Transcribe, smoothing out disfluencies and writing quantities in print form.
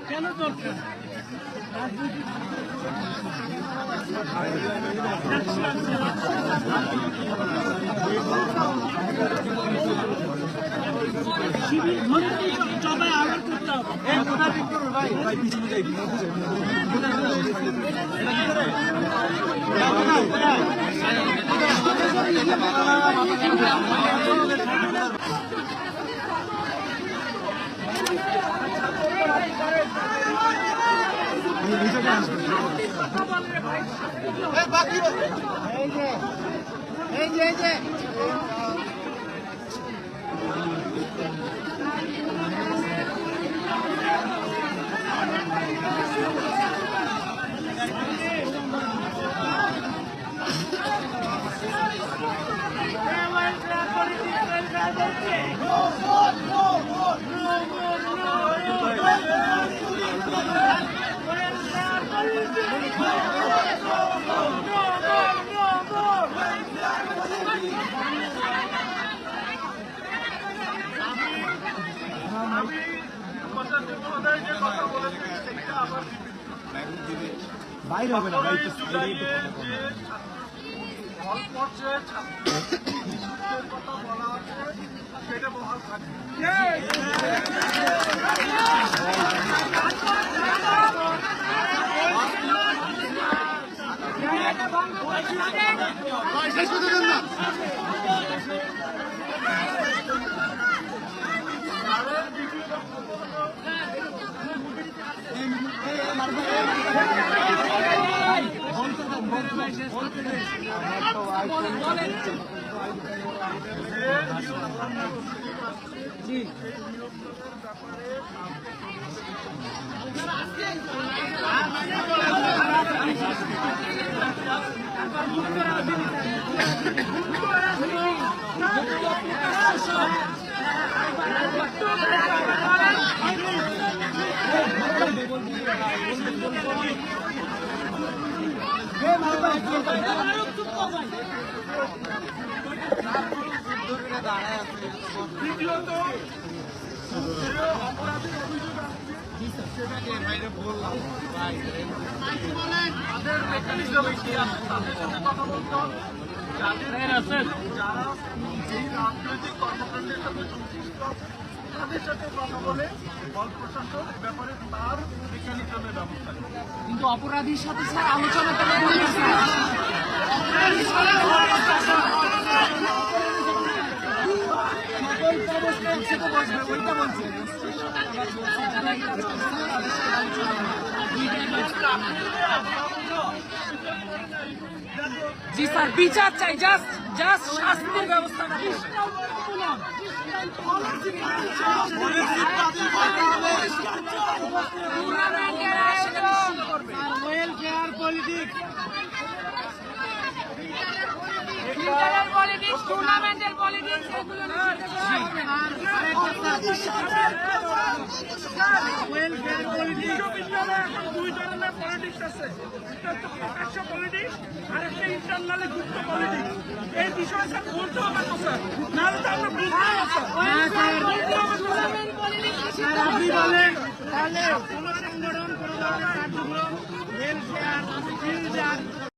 কেন দরকার শিবির ধরে সবাই আবার করতে বাইরে হবে না কথা বলা আছে সেটা বহাল থাকবে। যারা এই রাজনৈতিক কর্মকাণ্ডের সাথে সংশ্লিষ্ট তাদের সাথে কথা বলে বল প্রশাসন ব্যাপারে তার মেকানিজমের ব্যবস্থা করে। কিন্তু অপরাধীর সাথে স্যার আলোচনা করে জি স্যার বিচার চাই, জাস্ট শাস্তির ব্যবস্থা ওয়েলফেয়ার পলিটিক্স টুর্নামেন্টের পলিটিক্স ওয়েলফেয়ার পলিটিক্স দুই ধরনের পলিটিক্স আছে, একটা হচ্ছে প্রকাশ্য পলিটিক্স আর একটা ইন্টারনালি গুপ্ত পলিটিক্স। এই বিষয়ে স্যার বলতে হবে তো স্যার, নাহলে তো আমরা বুঝতে আপনি বলেন তাহলে কোনো সংগঠন কোনো ধরনের কার্যক্রম ওয়েলফেয়ার